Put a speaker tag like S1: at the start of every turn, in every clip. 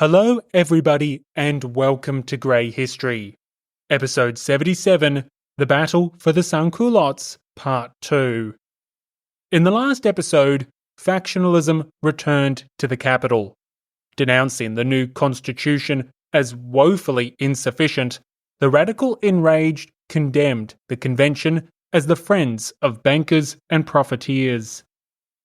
S1: Hello, everybody, and welcome to Grey History. Episode 77, The Battle for the Sans-Culottes, Part 2. In the last episode, factionalism returned to the capital. Denouncing the new constitution as woefully insufficient, the radical Enraged condemned the convention as the friends of bankers and profiteers.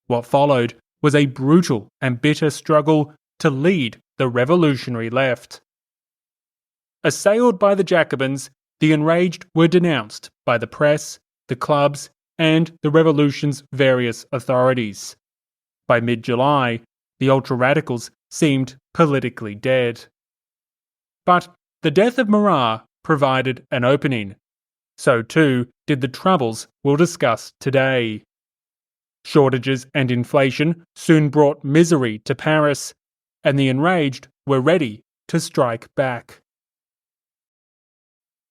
S1: What followed was a brutal and bitter struggle to lead the revolutionary left. Assailed by the Jacobins, the Enraged were denounced by the press, the clubs, and the revolution's various authorities. By mid-July, the ultra-radicals seemed politically dead. But the death of Marat provided an opening. So too did the troubles we'll discuss today. Shortages and inflation soon brought misery to Paris, and the Enraged were ready to strike back.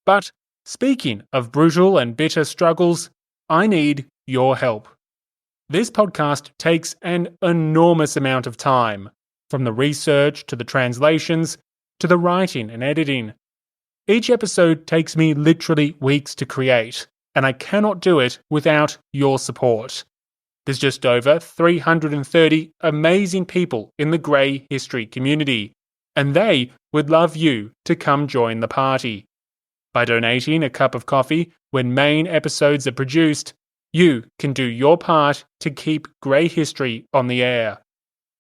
S1: But speaking of brutal and bitter struggles, I need your help. This podcast takes an enormous amount of time, from the research to the translations to the writing and editing. Each episode takes me literally weeks to create, and I cannot do it without your support. There's just over 330 amazing people in the Grey History community, and they would love you to come join the party. By donating a cup of coffee when main episodes are produced, you can do your part to keep Grey History on the air.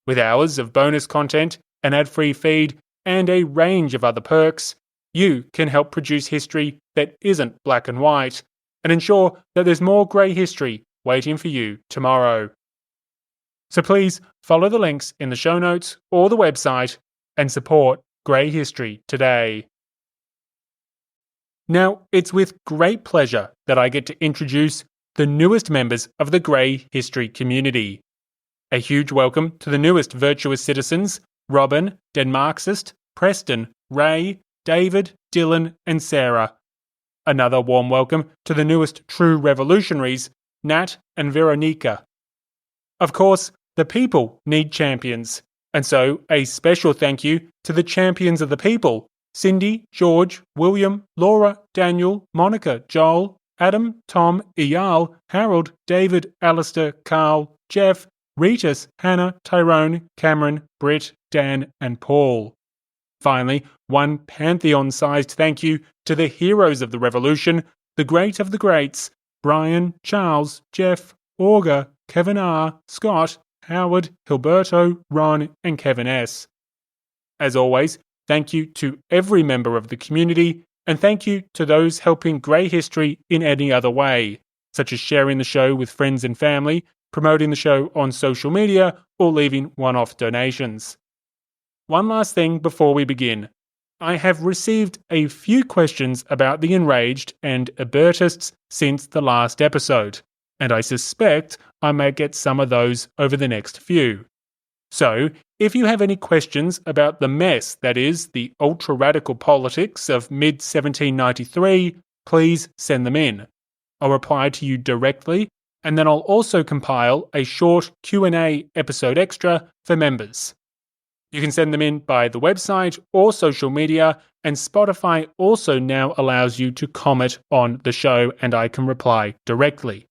S1: With hours of bonus content, an ad-free feed, and a range of other perks, you can help produce history that isn't black and white, and ensure that there's more Grey History waiting for you tomorrow. So please follow the links in the show notes or the website and support Grey History today. Now, it's with great pleasure that I get to introduce the newest members of the Grey History community. A huge welcome to the newest virtuous citizens, Robin, Denmarxist, Preston, Ray, David, Dylan, and Sarah. Another warm welcome to the newest true revolutionaries, Nat and Veronica. Of course, the people need champions, and so a special thank you to the champions of the people, Cindy, George, William, Laura, Daniel, Monica, Joel, Adam, Tom, Eyal, Harold, David, Alistair, Carl, Jeff, Ritas, Hannah, Tyrone, Cameron, Britt, Dan, and Paul. Finally, one pantheon-sized thank you to the heroes of the revolution, the great of the greats, Brian, Charles, Jeff, Auger, Kevin R., Scott, Howard, Hilberto, Ron, and Kevin S. As always, thank you to every member of the community, and thank you to those helping Grey History in any other way, such as sharing the show with friends and family, promoting the show on social media, or leaving one-off donations. One last thing before we begin. I have received a few questions about the Enraged and Hébertists since the last episode, and I suspect I may get some of those over the next few. So, if you have any questions about the mess that is the ultra-radical politics of mid-1793, please send them in. I'll reply to you directly, and then I'll also compile a short Q&A episode extra for members. You can send them in by the website or social media, and Spotify also now allows you to comment on the show and I can reply directly.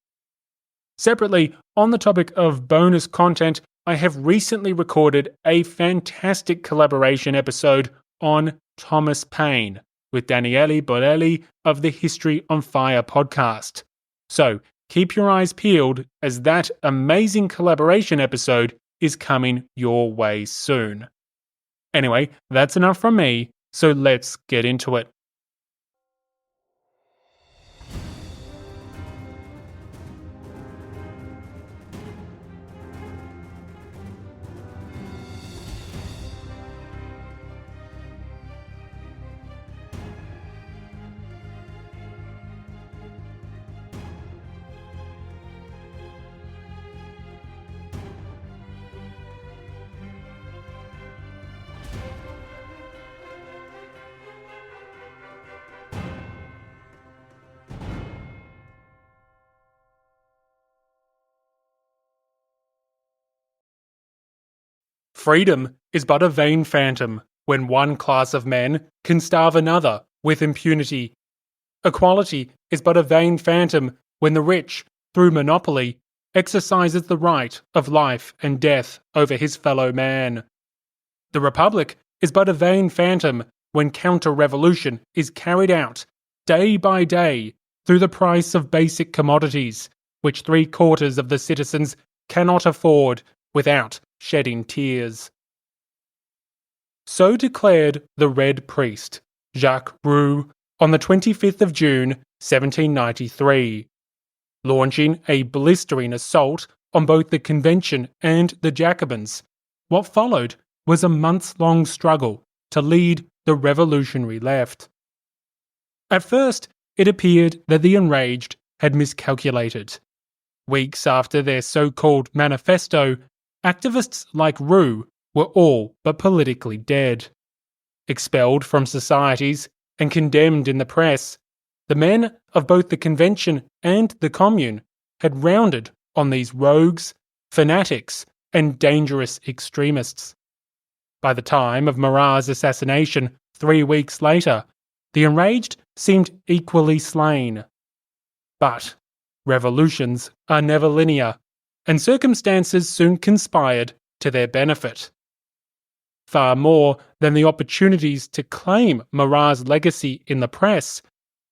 S1: Separately, on the topic of bonus content, I have recently recorded a fantastic collaboration episode on Thomas Paine with Daniele Borelli of the History on Fire podcast. So keep your eyes peeled as that amazing collaboration episode is coming your way soon. Anyway, that's enough from me, so let's get into it. Freedom is but a vain phantom, when one class of men can starve another with impunity. Equality is but a vain phantom when the rich, through monopoly, exercises the right of life and death over his fellow man. The Republic is but a vain phantom when counter-revolution is carried out, day by day, through the price of basic commodities, which 3/4 of the citizens cannot afford without shedding tears. So declared the Red Priest, Jacques Roux, on the 25th of June, 1793, launching a blistering assault on both the Convention and the Jacobins. What followed was a months-long struggle to lead the revolutionary left. At first, it appeared that the Enraged had miscalculated. Weeks after their so-called manifesto, activists like Roux were all but politically dead. Expelled from societies and condemned in the press, the men of both the Convention and the Commune had rounded on these rogues, fanatics, and dangerous extremists. By the time of Marat's assassination 3 weeks later, the Enraged seemed equally slain. But revolutions are never linear, and circumstances soon conspired to their benefit. Far more than the opportunities to claim Marat's legacy in the press,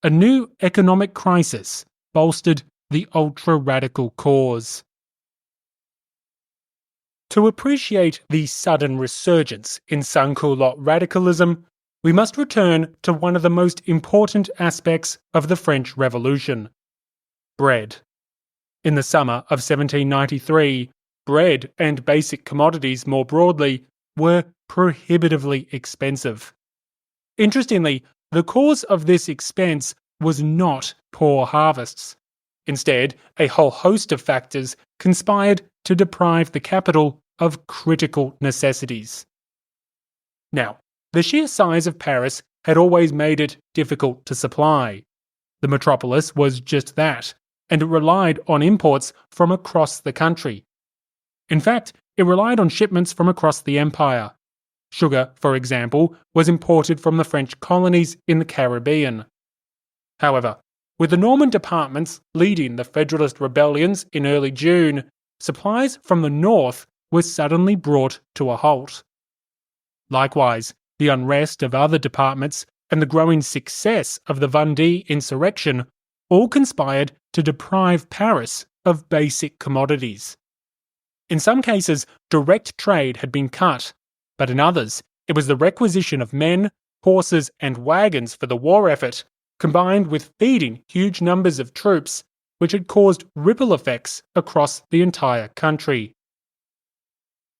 S1: a new economic crisis bolstered the ultra-radical cause. To appreciate the sudden resurgence in sans-culotte radicalism, we must return to one of the most important aspects of the French Revolution: bread. In the summer of 1793, bread and basic commodities more broadly were prohibitively expensive. Interestingly, the cause of this expense was not poor harvests. Instead, a whole host of factors conspired to deprive the capital of critical necessities. Now, the sheer size of Paris had always made it difficult to supply. The metropolis was just that, and it relied on imports from across the country. In fact, it relied on shipments from across the empire. Sugar, for example, was imported from the French colonies in the Caribbean. However, with the Norman departments leading the Federalist rebellions in early June, supplies from the north were suddenly brought to a halt. Likewise, the unrest of other departments and the growing success of the Vendée insurrection all conspired to deprive Paris of basic commodities. In some cases, direct trade had been cut, but in others, it was the requisition of men, horses, and wagons for the war effort, combined with feeding huge numbers of troops, which had caused ripple effects across the entire country.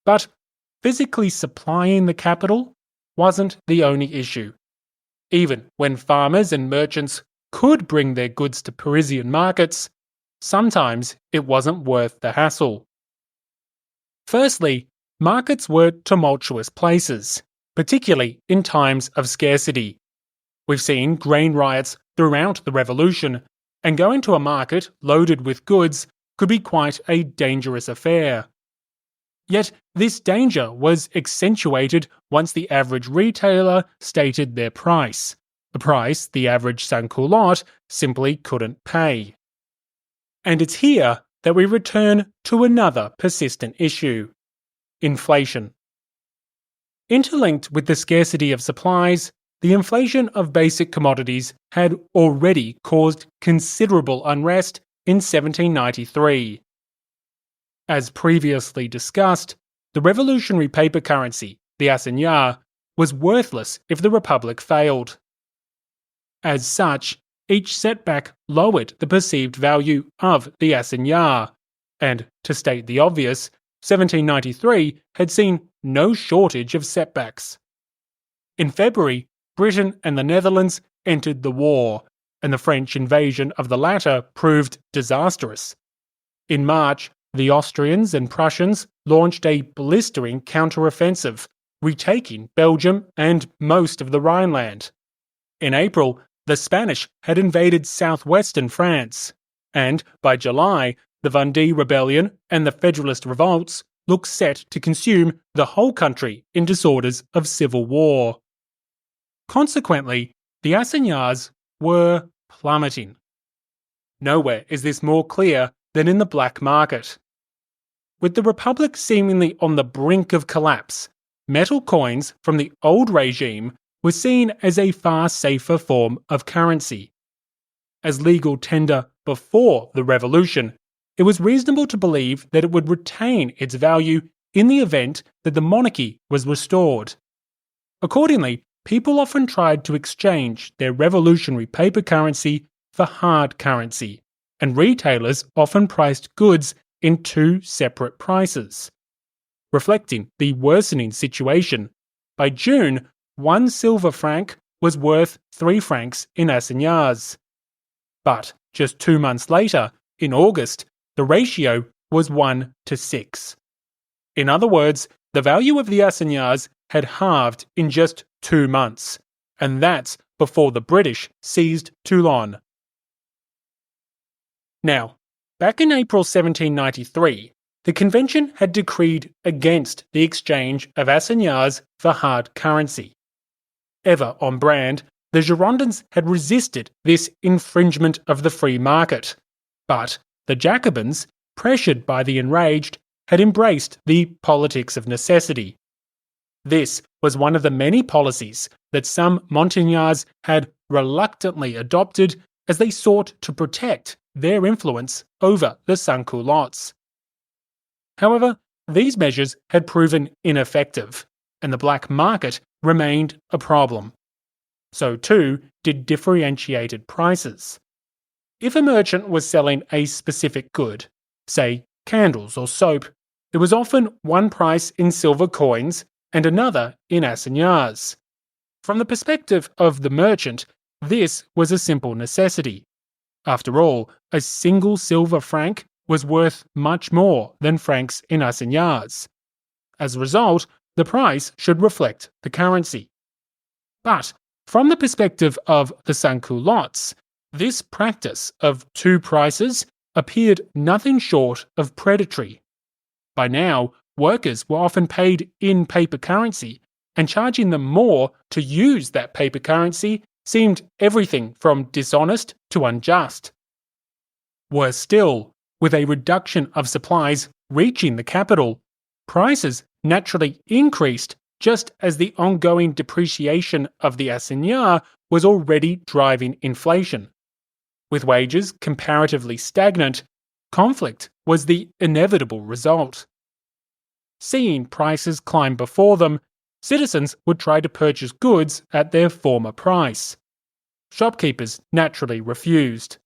S1: But physically supplying the capital wasn't the only issue. Even when farmers and merchants could bring their goods to Parisian markets, sometimes it wasn't worth the hassle. Firstly, markets were tumultuous places, particularly in times of scarcity. We've seen grain riots throughout the Revolution, and going to a market loaded with goods could be quite a dangerous affair. Yet this danger was accentuated once the average retailer stated their price, a price the average sans-culotte simply couldn't pay. And it's here that we return to another persistent issue: inflation. Interlinked with the scarcity of supplies, the inflation of basic commodities had already caused considerable unrest in 1793. As previously discussed, the revolutionary paper currency, the assignat, was worthless if the Republic failed. As such, each setback lowered the perceived value of the assignat, and, to state the obvious, 1793 had seen no shortage of setbacks. In February, Britain and the Netherlands entered the war, and the French invasion of the latter proved disastrous. In March, the Austrians and Prussians launched a blistering counter-offensive, retaking Belgium and most of the Rhineland. In April, the Spanish had invaded southwestern France, and by July, the Vendée Rebellion and the Federalist revolts looked set to consume the whole country in disorders of civil war. Consequently, the assignats were plummeting. Nowhere is this more clear than in the black market. With the Republic seemingly on the brink of collapse, metal coins from the old regime were seen as a far safer form of currency. As legal tender before the revolution, it was reasonable to believe that it would retain its value in the event that the monarchy was restored. Accordingly, people often tried to exchange their revolutionary paper currency for hard currency, and retailers often priced goods in two separate prices. Reflecting the worsening situation, by June, 1 silver franc was worth 3 francs in assignats. But just 2 months later, in August, the ratio was 1 to 6. In other words, the value of the assignats had halved in just 2 months, and that's before the British seized Toulon. Now, back in April 1793, the convention had decreed against the exchange of assignats for hard currency. Ever on brand, the Girondins had resisted this infringement of the free market, but the Jacobins, pressured by the Enraged, had embraced the politics of necessity. This was one of the many policies that some Montagnards had reluctantly adopted as they sought to protect their influence over the Sans-Culottes. However, these measures had proven ineffective, and the black market remained a problem. So too did differentiated prices. If a merchant was selling a specific good, say candles or soap, there was often one price in silver coins and another in assignats. From the perspective of the merchant, this was a simple necessity. After all, a single silver franc was worth much more than francs in assignats. As a result, the price should reflect the currency. But from the perspective of the Sans-Culottes, this practice of two prices appeared nothing short of predatory. By now, workers were often paid in paper currency, and charging them more to use that paper currency seemed everything from dishonest to unjust. Worse still, with a reduction of supplies reaching the capital, prices naturally increased just as the ongoing depreciation of the assignat was already driving inflation. With wages comparatively stagnant, conflict was the inevitable result. Seeing prices climb before them, citizens would try to purchase goods at their former price. Shopkeepers naturally refused.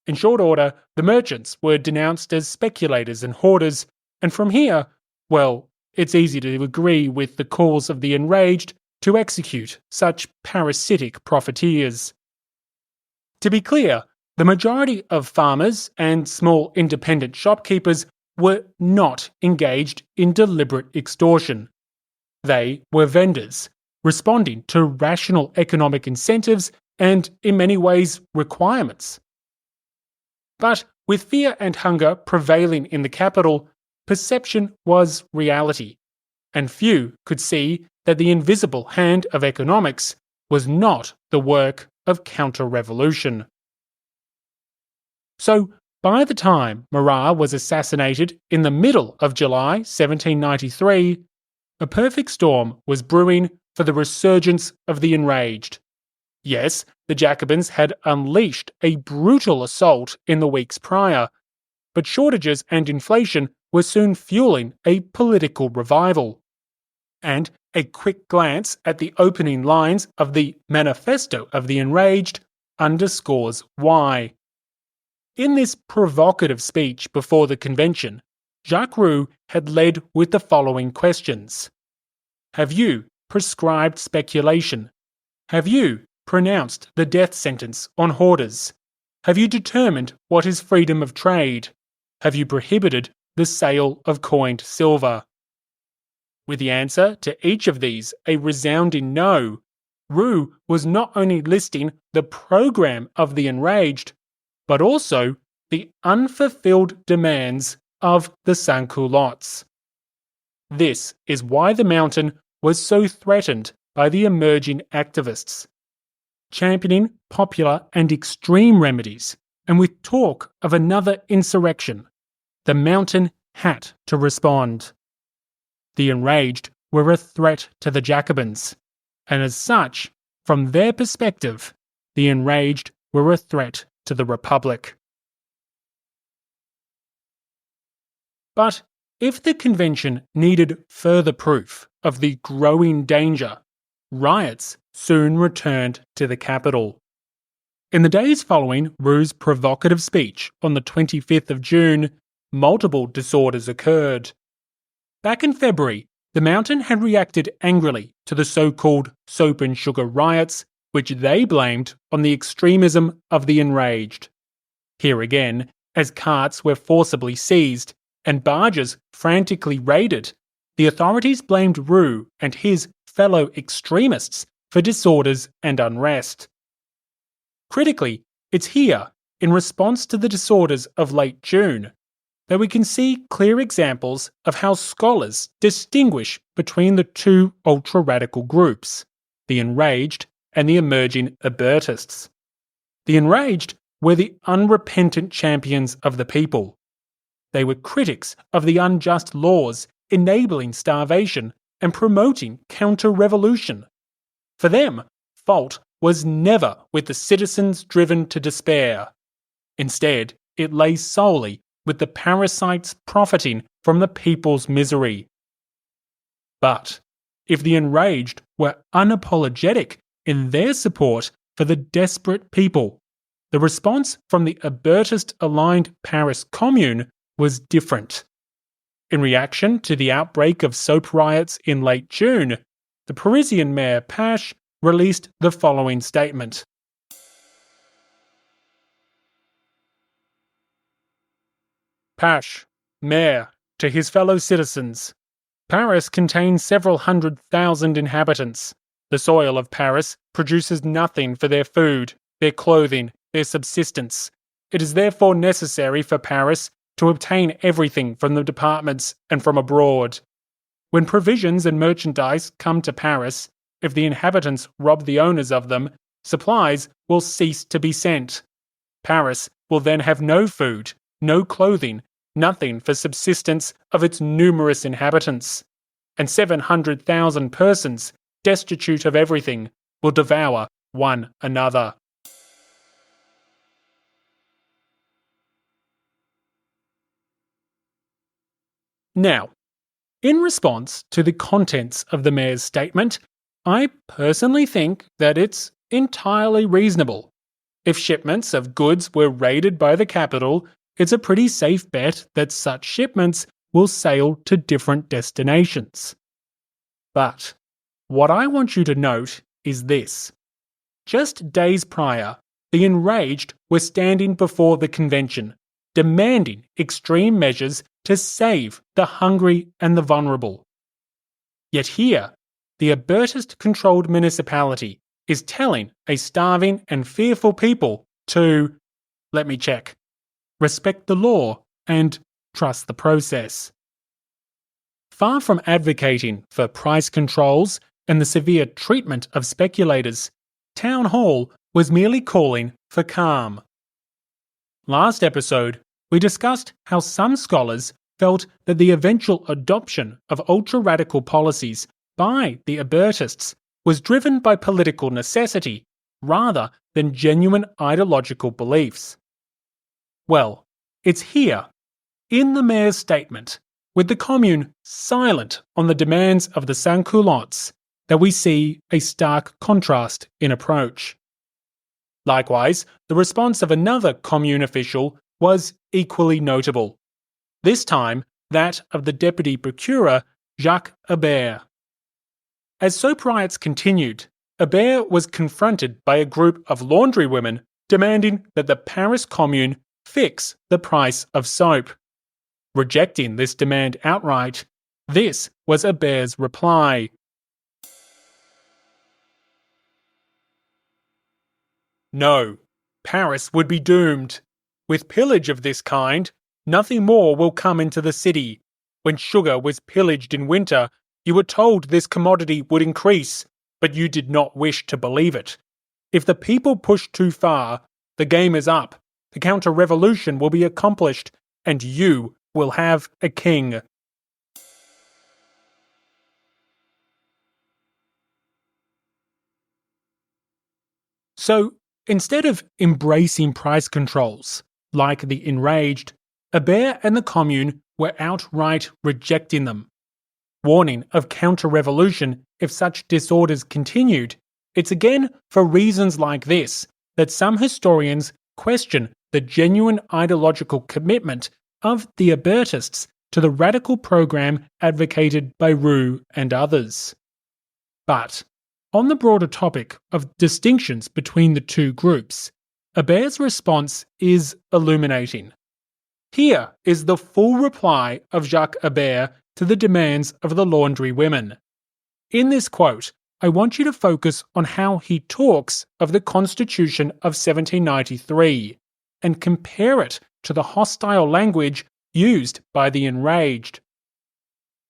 S1: In short order, the merchants were denounced as speculators and hoarders, and from here, well, it's easy to agree with the calls of the Enraged to execute such parasitic profiteers. To be clear, the majority of farmers and small independent shopkeepers were not engaged in deliberate extortion. They were vendors, responding to rational economic incentives and, in many ways, requirements. But with fear and hunger prevailing in the capital, perception was reality, and few could see that the invisible hand of economics was not the work of counter-revolution. So, by the time Marat was assassinated in the middle of July 1793, a perfect storm was brewing for the resurgence of the Enraged. Yes, the Jacobins had unleashed a brutal assault in the weeks prior, but shortages and inflation were soon fueling a political revival. And a quick glance at the opening lines of the Manifesto of the Enraged underscores why. In this provocative speech before the convention, Jacques Roux had led with the following questions. Have you prescribed speculation? Have you pronounced the death sentence on hoarders? Have you determined what is freedom of trade? Have you prohibited the sale of coined silver? With the answer to each of these a resounding no, Roux was not only listing the program of the Enraged, but also the unfulfilled demands of the Sans-Culottes. This is why the mountain was so threatened by the emerging activists, championing popular and extreme remedies, and with talk of another insurrection. The mountain had to respond. The Enraged were a threat to the Jacobins, and as such, from their perspective, the Enraged were a threat to the Republic. But if the convention needed further proof of the growing danger, riots soon returned to the capital. In the days following Roux's provocative speech on the 25th of June, multiple disorders occurred. Back in February, the mountain had reacted angrily to the so-called soap and sugar riots, which they blamed on the extremism of the Enraged. Here again, as carts were forcibly seized and barges frantically raided, the authorities blamed Roux and his fellow extremists for disorders and unrest. Critically, it's here, in response to the disorders of late June, that we can see clear examples of how scholars distinguish between the two ultra-radical groups, the Enraged and the emerging Hébertists. The Enraged were the unrepentant champions of the people. They were critics of the unjust laws enabling starvation and promoting counter-revolution. For them, fault was never with the citizens driven to despair. Instead, it lay solely with the parasites profiting from the people's misery. But if the Enraged were unapologetic in their support for the desperate people, the response from the Hébertist-aligned Paris Commune was different. In reaction to the outbreak of soap riots in late June, the Parisian mayor Pache released the following statement. Pache, mayor, to his fellow citizens. Paris contains several 100,000 inhabitants. The soil of Paris produces nothing for their food, their clothing, their subsistence. It is therefore necessary for Paris to obtain everything from the departments and from abroad. When provisions and merchandise come to Paris, if the inhabitants rob the owners of them, supplies will cease to be sent. Paris will then have no food, no clothing, nothing for subsistence of its numerous inhabitants, and 700,000 persons, destitute of everything, will devour one another. Now, in response to the contents of the mayor's statement, I personally think that it's entirely reasonable. If shipments of goods were raided by the capital, it's a pretty safe bet that such shipments will sail to different destinations. But what I want you to note is this. Just days prior, the Enraged were standing before the convention, demanding extreme measures to save the hungry and the vulnerable. Yet here, the Hébertist-controlled municipality is telling a starving and fearful people to, let me check, respect the law and trust the process. Far from advocating for price controls and the severe treatment of speculators, Town Hall was merely calling for calm. Last episode, we discussed how some scholars felt that the eventual adoption of ultra-radical policies by the Hébertists was driven by political necessity rather than genuine ideological beliefs. Well, it's here, in the mayor's statement, with the commune silent on the demands of the Sans-Culottes, that we see a stark contrast in approach. Likewise, the response of another commune official was equally notable. This time, that of the deputy procureur, Jacques Hébert. As soap riots continued, Hébert was confronted by a group of laundry women demanding that the Paris Commune fix the price of soap. Rejecting this demand outright, this was Hébert's reply. No, Paris would be doomed. With pillage of this kind, nothing more will come into the city. when sugar was pillaged in winter, you were told this commodity would increase, but you did not wish to believe it. If the people push too far, the game is up, the counter-revolution will be accomplished, and you will have a king. So, instead of embracing price controls, like the Enraged, Hébert and the Commune were outright rejecting them. Warning of counter-revolution if such disorders continued, it's again for reasons like this that some historians question the genuine ideological commitment of the Hébertists to the radical program advocated by Roux and others. But, on the broader topic of distinctions between the two groups, Hébert's response is illuminating. Here is the full reply of Jacques Hébert to the demands of the laundry women. In this quote, I want you to focus on how he talks of the Constitution of 1793 and compare it to the hostile language used by the Enraged.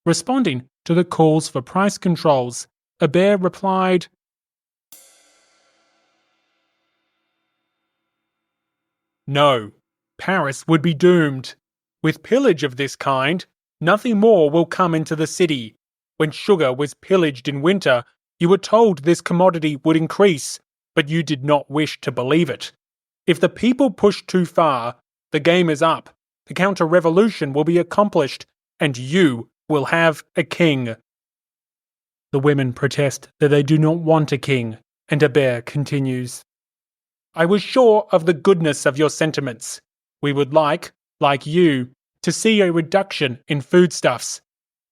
S1: Responding to the calls for price controls, Hébert replied, "No, Paris would be doomed. With pillage of this kind, nothing more will come into the city. When sugar was pillaged in winter, you were told this commodity would increase, but you did not wish to believe it. If the people push too far, the game is up, the counter-revolution will be accomplished, and you will have a king." The women protest that they do not want a king, and Hébert continues, "I was sure of the goodness of your sentiments. We would like you, to see a reduction in foodstuffs.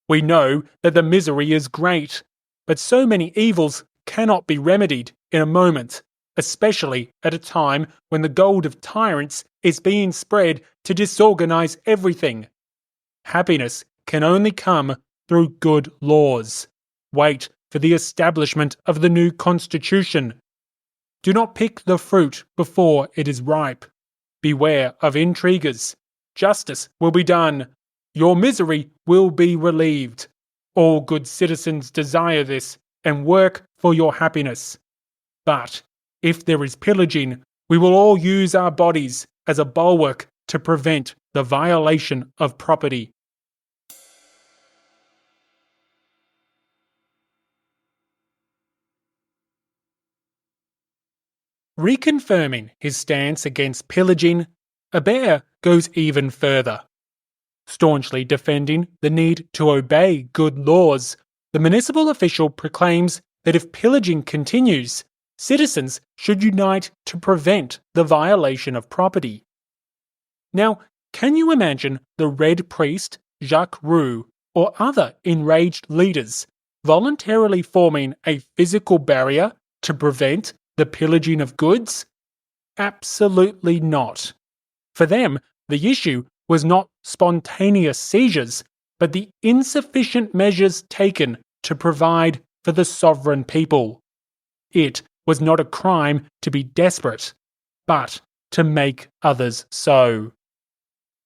S1: We know that the misery is great, but so many evils cannot be remedied in a moment, especially at a time when the gold of tyrants is being spread to disorganize everything. Happiness can only come through good laws. Wait for the establishment of the new constitution. Do not pick the fruit before it is ripe. Beware of intriguers. Justice will be done. Your misery will be relieved. All good citizens desire this and work for your happiness. But if there is pillaging, we will all use our bodies as a bulwark to prevent the violation of property." Reconfirming his stance against pillaging, Hébert goes even further. Staunchly defending the need to obey good laws, the municipal official proclaims that if pillaging continues, citizens should unite to prevent the violation of property. Now, can you imagine the Red Priest, Jacques Roux, or other enraged leaders voluntarily forming a physical barrier to prevent the pillaging of goods? Absolutely not. For them, the issue was not spontaneous seizures, but the insufficient measures taken to provide for the sovereign people. It was not a crime to be desperate, but to make others so.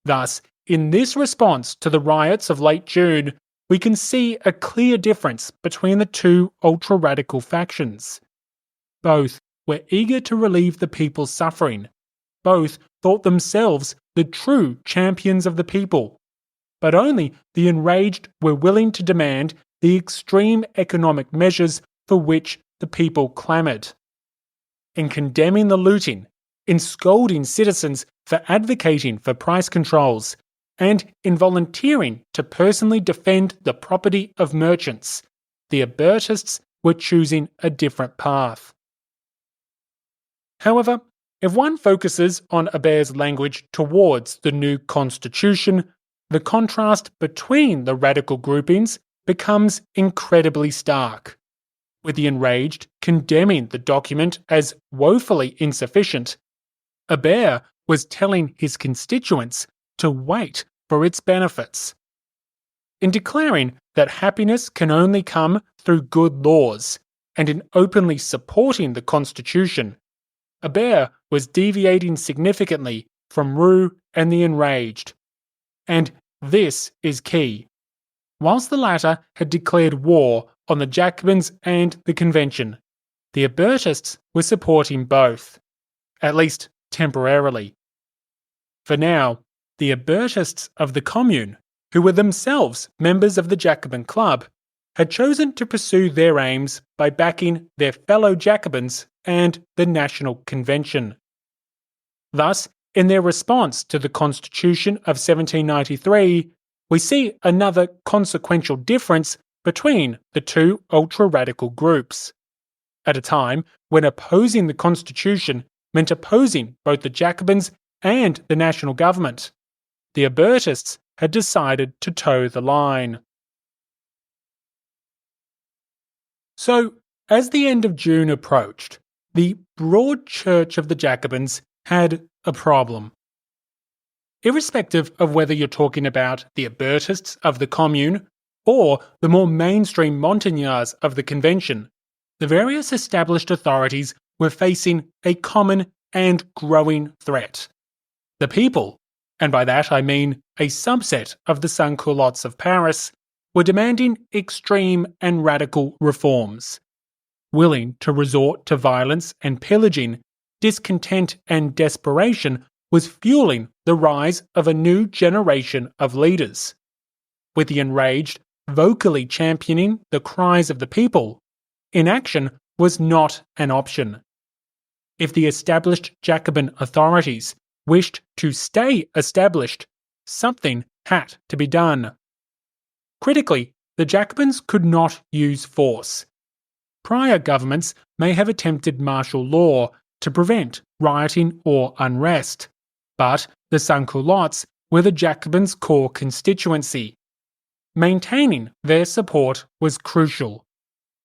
S1: Thus, in this response to the riots of late June, we can see a clear difference between the two ultra-radical factions. Both were eager to relieve the people's suffering. Both thought themselves the true champions of the people. But only the Enraged were willing to demand the extreme economic measures for which the people clamoured. In condemning the looting, in scolding citizens for advocating for price controls, and in volunteering to personally defend the property of merchants, the Hébertists were choosing a different path. However, if one focuses on Hébert's language towards the new constitution, the contrast between the radical groupings becomes incredibly stark. With the Enraged condemning the document as woefully insufficient, Hébert was telling his constituents to wait for its benefits. In declaring that happiness can only come through good laws, and in openly supporting the constitution, Hébert was deviating significantly from Roux and the Enraged. And this is key. whilst the latter had declared war on the Jacobins and the Convention. The Hébertists were supporting both, at least temporarily. For now, the Hébertists of the Commune, who were themselves members of the Jacobin Club, had chosen to pursue their aims by backing their fellow Jacobins and the National Convention. Thus, in their response to the Constitution of 1793, we see another consequential difference between the two ultra-radical groups. At a time when opposing the Constitution meant opposing both the Jacobins and the national government, the Hébertists had decided to toe the line. So, as the end of June approached, the broad church of the Jacobins had a problem. Irrespective of whether you're talking about the Hébertists of the Commune or the more mainstream Montagnards of the Convention, the various established authorities were facing a common and growing threat. The people, and by that I mean a subset of the Sans-Culottes of Paris, were demanding extreme and radical reforms. Willing to resort to violence and pillaging, discontent and desperation was fueling the rise of a new generation of leaders. With the Enraged vocally championing the cries of the people, inaction was not an option. If the established Jacobin authorities wished to stay established, something had to be done. Critically, the Jacobins could not use force. Prior governments may have attempted martial law to prevent rioting or unrest, but the Sans-Culottes were the Jacobins' core constituency. Maintaining their support was crucial,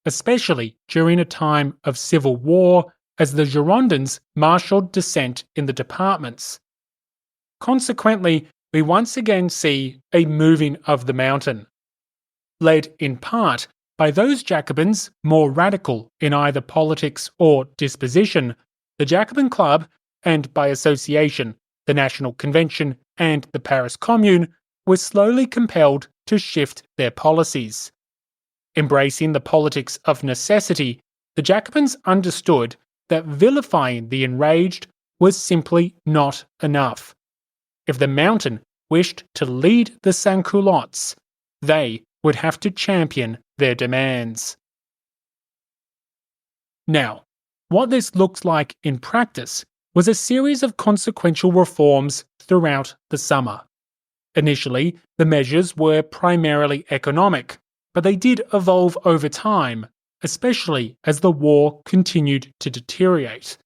S1: especially during a time of civil war as the Girondins marshalled dissent in the departments. Consequently, we once again see a moving of the mountain, led in part by those Jacobins more radical in either politics or disposition. The Jacobin Club, and by association, the National Convention and the Paris Commune, were slowly compelled to shift their policies. Embracing the politics of necessity, the Jacobins understood that vilifying the Enraged was simply not enough. If the mountain wished to lead the Sans-Culottes, they would have to champion their demands. Now, what this looked like in practice was a series of consequential reforms throughout the summer. Initially, the measures were primarily economic, but they did evolve over time, especially as the war continued to deteriorate.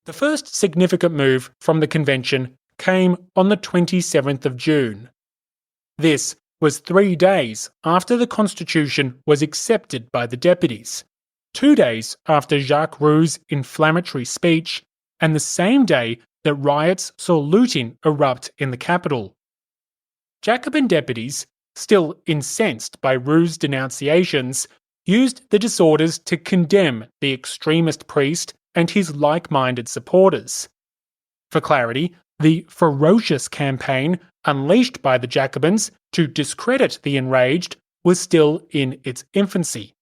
S1: The first significant move from the convention came on the 27th of June. This was 3 days after the constitution was accepted by the deputies, 2 days after Jacques Roux's inflammatory speech, and the same day that riots saw looting erupt in the capital. Jacobin deputies, still incensed by Roux's denunciations, used the disorders to condemn the extremist priest and his like-minded supporters. For clarity, the ferocious campaign unleashed by the Jacobins to discredit the Enraged was still in its infancy.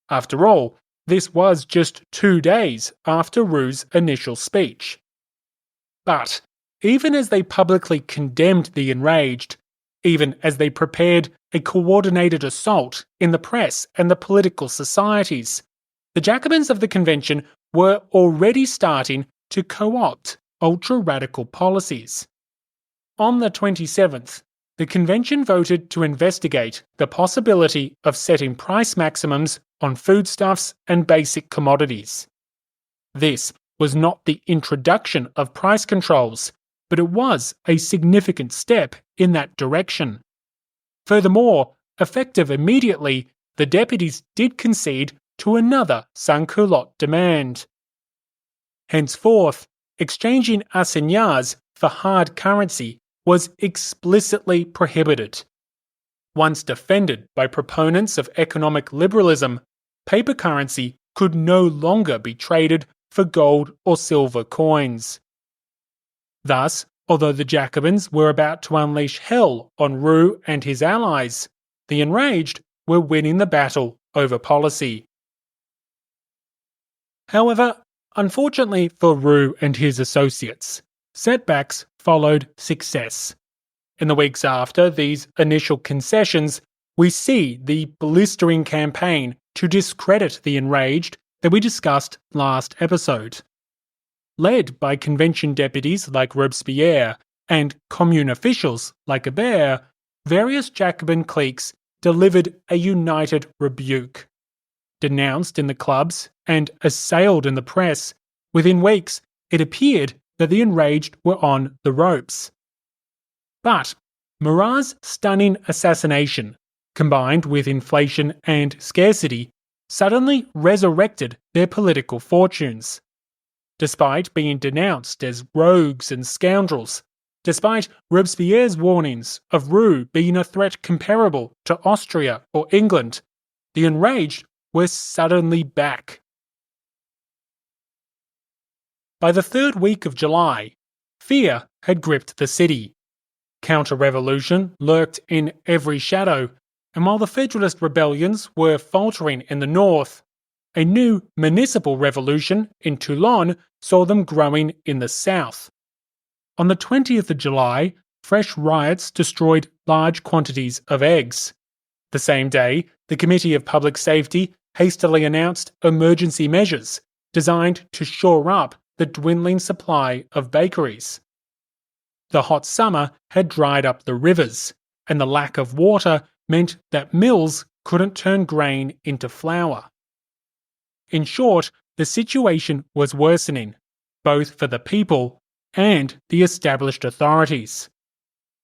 S1: After all, this was just 2 days after Roux's initial speech. But even as they publicly condemned the Enraged, even as they prepared a coordinated assault in the press and the political societies, the Jacobins of the Convention were already starting to co-opt ultra-radical policies. On the 27th, the Convention voted to investigate the possibility of setting price maximums on foodstuffs and basic commodities. This was not the introduction of price controls, but it was a significant step in that direction. Furthermore, effective immediately, the deputies did concede to another sans-culotte demand. Henceforth, exchanging assignats for hard currency was explicitly prohibited. Once defended by proponents of economic liberalism, paper currency could no longer be traded for gold or silver coins. Thus, although the Jacobins were about to unleash hell on Roux and his allies, the Enraged were winning the battle over policy. However, unfortunately for Roux and his associates, setbacks followed success. In the weeks after these initial concessions, we see the blistering campaign to discredit the Enraged that we discussed last episode. Led by convention deputies like Robespierre and commune officials like Hébert, various Jacobin cliques delivered a united rebuke. Denounced in the clubs and assailed in the press, within weeks it appeared that the Enraged were on the ropes. But Marat's stunning assassination, combined with inflation and scarcity, suddenly resurrected their political fortunes. Despite being denounced as rogues and scoundrels, despite Robespierre's warnings of Roux being a threat comparable to Austria or England, the Enraged were suddenly back. By the third week of July, fear had gripped the city. Counter-revolution lurked in every shadow, and while the Federalist rebellions were faltering in the north, a new municipal revolution in Toulon saw them growing in the south. On the 20th of July, fresh riots destroyed large quantities of eggs. The same day, the Committee of Public Safety hastily announced emergency measures designed to shore up the dwindling supply of bakeries. The hot summer had dried up the rivers, and the lack of water meant that mills couldn't turn grain into flour. In short, the situation was worsening, both for the people and the established authorities.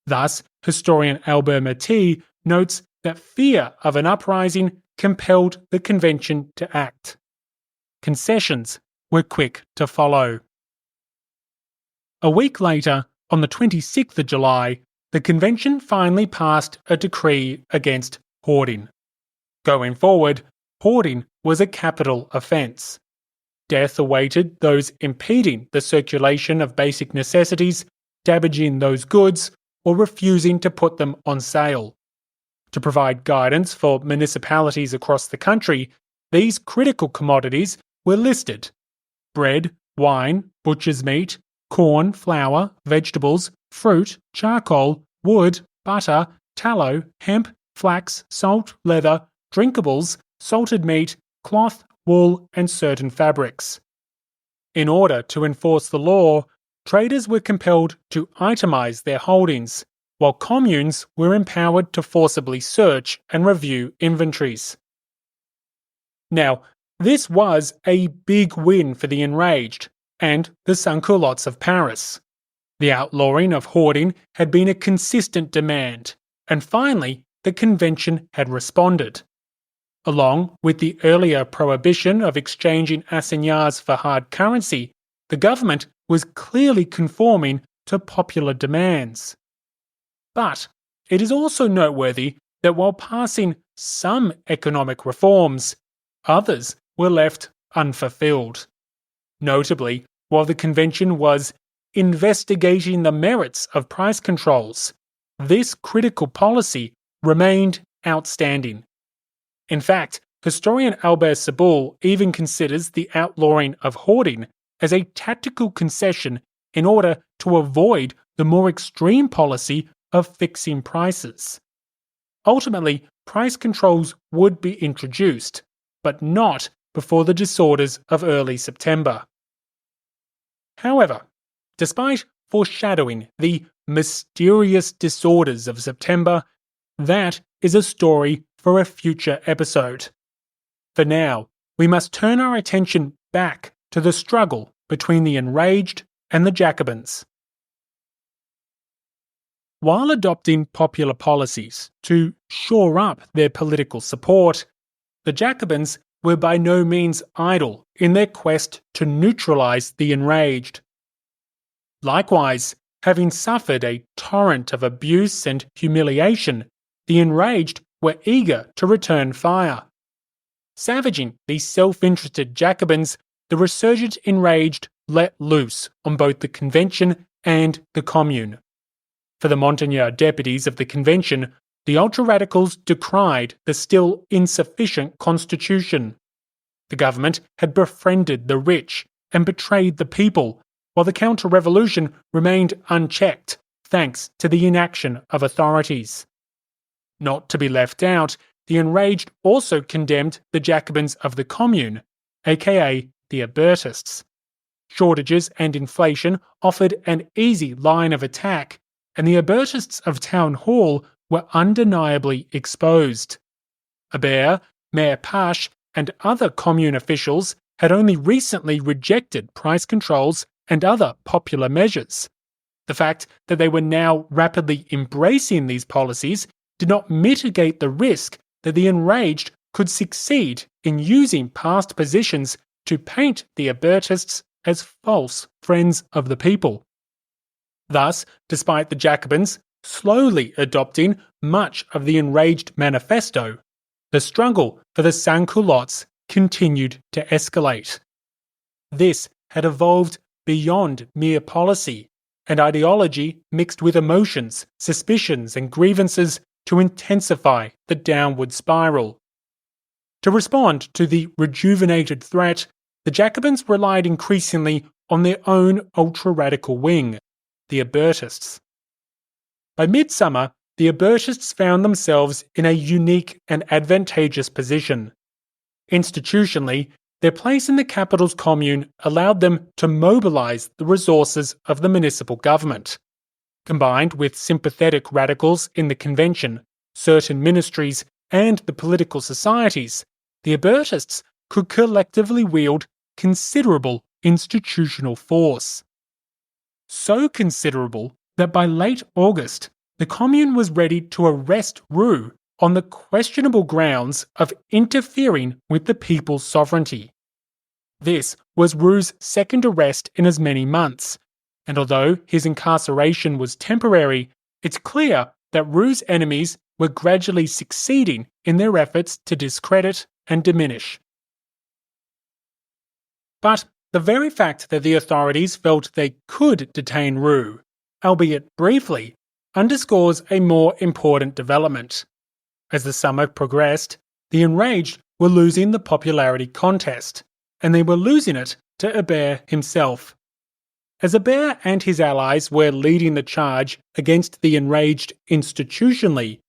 S1: Thus, historian Albert Merty notes that fear of an uprising compelled the convention to act. Concessions were quick to follow. A week later, on the 26th of July, the convention finally passed a decree against hoarding. Going forward, hoarding was a capital offence. Death awaited those impeding the circulation of basic necessities, damaging those goods, or refusing to put them on sale. To provide guidance for municipalities across the country, these critical commodities were listed: bread, wine, butcher's meat, corn, flour, vegetables, fruit, charcoal, wood, butter, tallow, hemp, flax, salt, leather, drinkables, salted meat, cloth, wool, and certain fabrics. In order to enforce the law, traders were compelled to itemize their holdings, while communes were empowered to forcibly search and review inventories. Now, this was a big win for the Enraged and the Sans-Culottes of Paris. The outlawing of hoarding had been a consistent demand, and finally the convention had responded. Along with the earlier prohibition of exchanging assignats for hard currency, the government was clearly conforming to popular demands. But it is also noteworthy that while passing some economic reforms, others were left unfulfilled. Notably, while the convention was investigating the merits of price controls, this critical policy remained outstanding. In fact, historian Albert Saboul even considers the outlawing of hoarding as a tactical concession in order to avoid the more extreme policy of fixing prices. Ultimately, price controls would be introduced, but not before the disorders of early September. However, despite foreshadowing the mysterious disorders of September, that is a story for a future episode. For now, we must turn our attention back to the struggle between the Enraged and the Jacobins. While adopting popular policies to shore up their political support, the Jacobins were by no means idle in their quest to neutralize the Enraged. Likewise, having suffered a torrent of abuse and humiliation, the Enraged were eager to return fire. Savaging these self-interested Jacobins, the resurgent Enraged let loose on both the Convention and the Commune. For the Montagnard deputies of the Convention, the ultra-radicals decried the still insufficient constitution. The government had befriended the rich and betrayed the people, while the counter-revolution remained unchecked thanks to the inaction of authorities. Not to be left out, the Enraged also condemned the Jacobins of the Commune, aka the Hébertists. Shortages and inflation offered an easy line of attack, and the Hébertists of Town Hall were undeniably exposed. Hébert, Mayor Pache, and other commune officials had only recently rejected price controls and other popular measures. The fact that they were now rapidly embracing these policies did not mitigate the risk that the Enraged could succeed in using past positions to paint the Hébertists as false friends of the people. Thus, despite the Jacobins slowly adopting much of the Enraged manifesto, the struggle for the Sans-Culottes continued to escalate. This had evolved beyond mere policy and ideology mixed with emotions, suspicions, and grievances to intensify the downward spiral. To respond to the rejuvenated threat, the Jacobins relied increasingly on their own ultra-radical wing, the Hébertists. By midsummer, the Hébertists found themselves in a unique and advantageous position. Institutionally, their place in the capital's commune allowed them to mobilise the resources of the municipal government. Combined with sympathetic radicals in the convention, certain ministries, and the political societies, the Hébertists could collectively wield considerable institutional force. So considerable that by late August, the commune was ready to arrest Roux on the questionable grounds of interfering with the people's sovereignty. This was Roux's second arrest in as many months, and although his incarceration was temporary, it's clear that Roux's enemies were gradually succeeding in their efforts to discredit and diminish. But the very fact that the authorities felt they could detain Roux, albeit briefly, underscores a more important development. As the summer progressed, the Enraged were losing the popularity contest, and they were losing it to Hébert himself. As Hébert and his allies were leading the charge against the Enraged institutionally,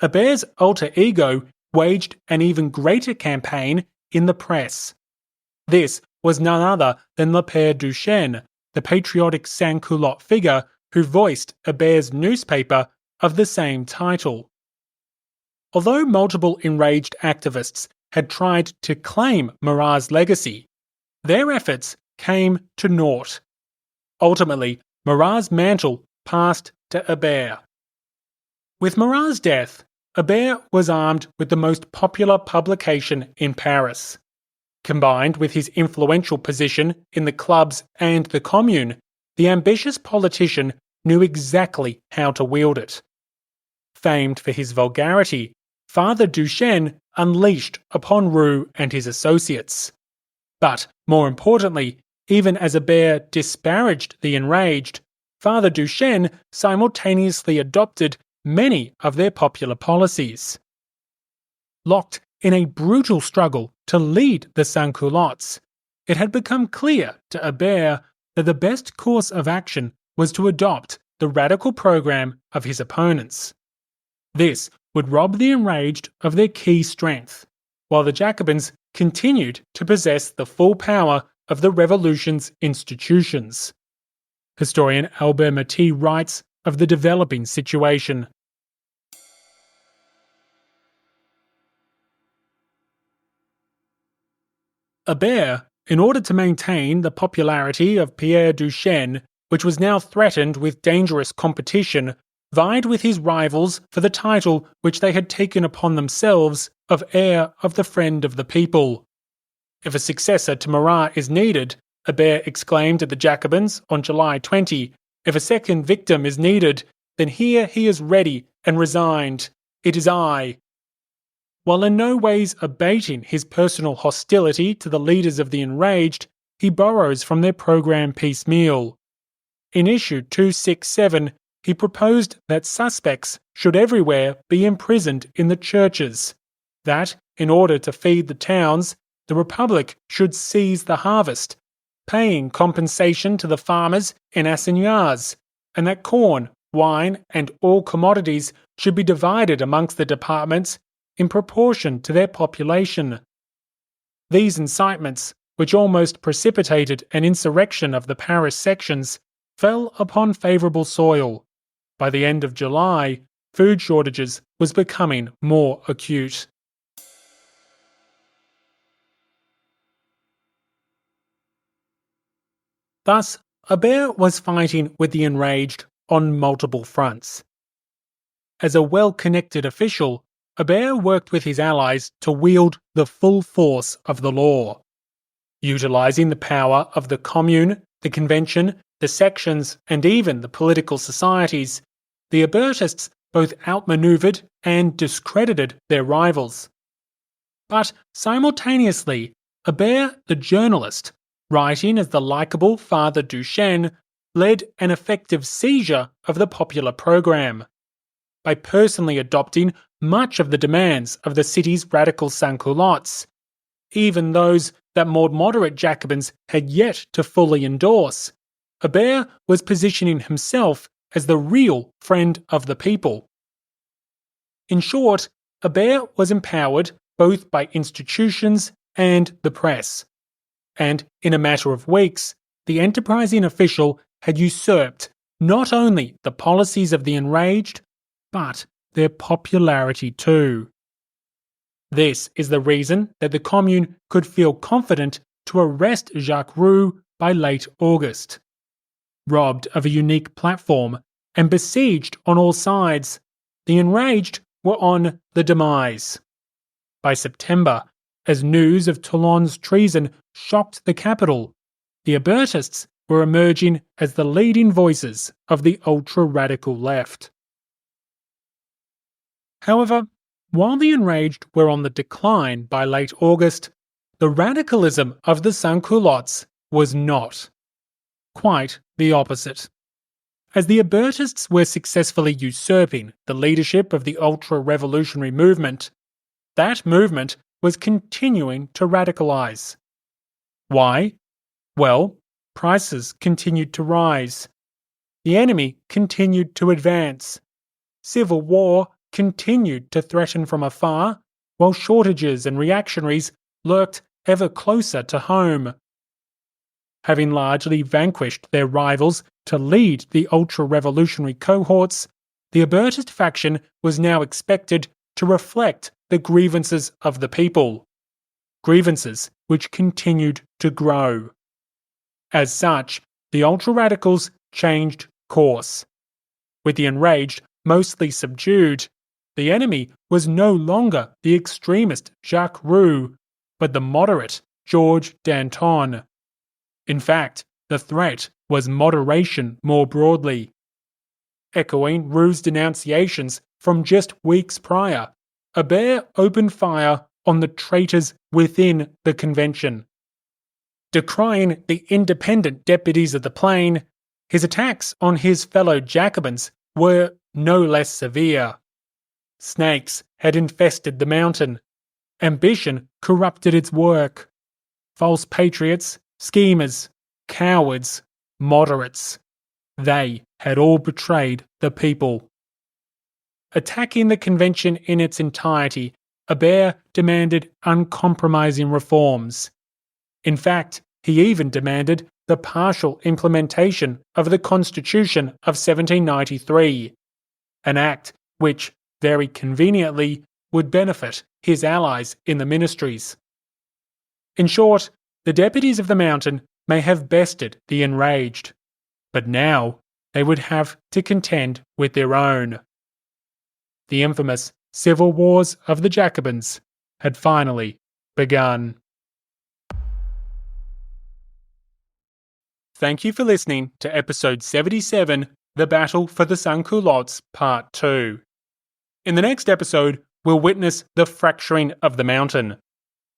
S1: Hébert's alter ego waged an even greater campaign in the press. This was none other than Le Père Duchesne, the patriotic sans-culotte figure who voiced Hébert's newspaper of the same title. Although multiple enraged activists had tried to claim Marat's legacy, their efforts came to naught. Ultimately, Marat's mantle passed to Hébert. With Marat's death, Hébert was armed with the most popular publication in Paris. Combined with his influential position in the clubs and the commune, the ambitious politician knew exactly how to wield it. Famed for his vulgarity, Father Duchesne unleashed upon Roux and his associates. But, more importantly, even as Hébert disparaged the Enraged, Father Duchesne simultaneously adopted many of their popular policies. Locked in a brutal struggle to lead the Sans-Culottes, it had become clear to Hébert that the best course of action was to adopt the radical program of his opponents. This would rob the Enraged of their key strength, while the Jacobins continued to possess the full power of the revolution's institutions. Historian Albert Marty writes of the developing situation. Hébert, in order to maintain the popularity of Pierre Duchesne, which was now threatened with dangerous competition, vied with his rivals for the title which they had taken upon themselves of heir of the friend of the people. If a successor to Marat is needed, Hébert exclaimed at the Jacobins on July 20, if a second victim is needed, then here he is ready and resigned. It is I. While in no ways abating his personal hostility to the leaders of the Enraged, he borrows from their program piecemeal. In issue 267, he proposed that suspects should everywhere be imprisoned in the churches, that, in order to feed the towns, the Republic should seize the harvest, paying compensation to the farmers in assignats, and that corn, wine, and all commodities should be divided amongst the departments in proportion to their population. These incitements, which almost precipitated an insurrection of the Paris sections, fell upon favourable soil. By the end of July, food shortages was becoming more acute. Thus, Hébert was fighting with the Enraged on multiple fronts. As a well-connected official, Hébert worked with his allies to wield the full force of the law. Utilising the power of the Commune, the Convention, the sections, and even the political societies, the Hébertists both outmanoeuvred and discredited their rivals. But simultaneously, Hébert the journalist, writing as the likeable Father Duchesne, led an effective seizure of the popular programme. By personally adopting much of the demands of the city's radical Sans-Culottes, even those that more moderate Jacobins had yet to fully endorse, Hébert was positioning himself as the real friend of the people. In short, Hébert was empowered both by institutions and the press, and in a matter of weeks, the enterprising official had usurped not only the policies of the Enraged, but their popularity too. This is the reason that the Commune could feel confident to arrest Jacques Roux by late August. Robbed of a unique platform and besieged on all sides, the Enraged were on the demise. By September, as news of Toulon's treason shocked the capital, the Hébertists were emerging as the leading voices of the ultra-radical left. However, while the Enraged were on the decline by late August, the radicalism of the Sans-Culottes was not. Quite the opposite. As the Hébertists were successfully usurping the leadership of the ultra-revolutionary movement, that movement was continuing to radicalise. Why? Well, prices continued to rise. The enemy continued to advance. Civil war continued to threaten from afar, while shortages and reactionaries lurked ever closer to home. Having largely vanquished their rivals to lead the ultra-revolutionary cohorts, the Hébertist faction was now expected to reflect the grievances of the people, grievances which continued to grow. As such, the ultra-radicals changed course. With the Enraged mostly subdued, the enemy was no longer the extremist Jacques Roux, but the moderate Georges Danton. In fact, the threat was moderation more broadly. Echoing Roux's denunciations from just weeks prior, Hébert opened fire on the traitors within the convention. Decrying the independent deputies of the Plain, his attacks on his fellow Jacobins were no less severe. Snakes had infested the mountain. Ambition corrupted its work. False patriots, schemers, cowards, moderates. They had all betrayed the people. Attacking the convention in its entirety, Hébert demanded uncompromising reforms. In fact, he even demanded the partial implementation of the Constitution of 1793, an act which, very conveniently, would benefit his allies in the ministries. In short, the deputies of the mountain may have bested the Enraged, but now they would have to contend with their own. The infamous civil wars of the Jacobins had finally begun. Thank you for listening to episode 77, The Battle for the Sans-Culottes, Part 2. In the next episode, we'll witness the fracturing of the mountain.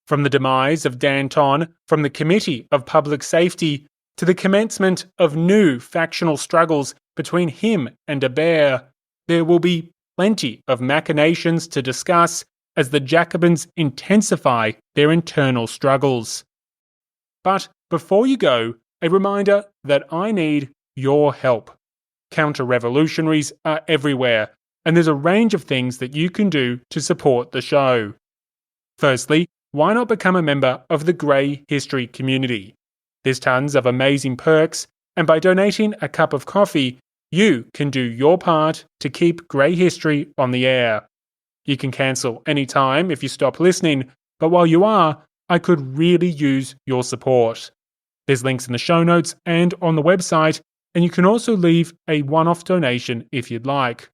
S1: From the demise of Danton from the Committee of Public Safety to the commencement of new factional struggles between him and Hebert, there will be plenty of machinations to discuss as the Jacobins intensify their internal struggles. But before you go, a reminder that I need your help. Counter-revolutionaries are everywhere, and there's a range of things that you can do to support the show. Firstly, why not become a member of the Grey History community? There's tons of amazing perks, and by donating a cup of coffee, you can do your part to keep Grey History on the air. You can cancel anytime if you stop listening, but while you are, I could really use your support. There's links in the show notes and on the website, and you can also leave a one-off donation if you'd like.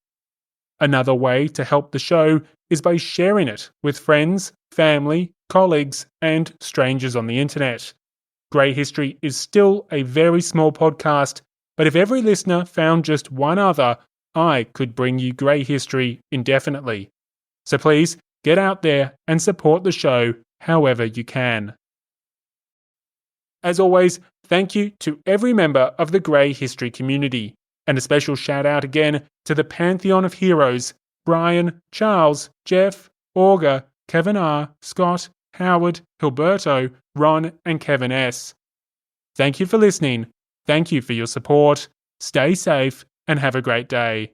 S1: Another way to help the show is by sharing it with friends, family, colleagues, and strangers on the internet. Grey History is still a very small podcast, but if every listener found just one other, I could bring you Grey History indefinitely. So please get out there and support the show however you can. As always, thank you to every member of the Grey History community, and a special shout out again to the Pantheon of Heroes: Brian, Charles, Jeff, Auger, Kevin R., Scott, Howard, Hilberto, Ron, and Kevin S. Thank you for listening. Thank you for your support. Stay safe and have a great day.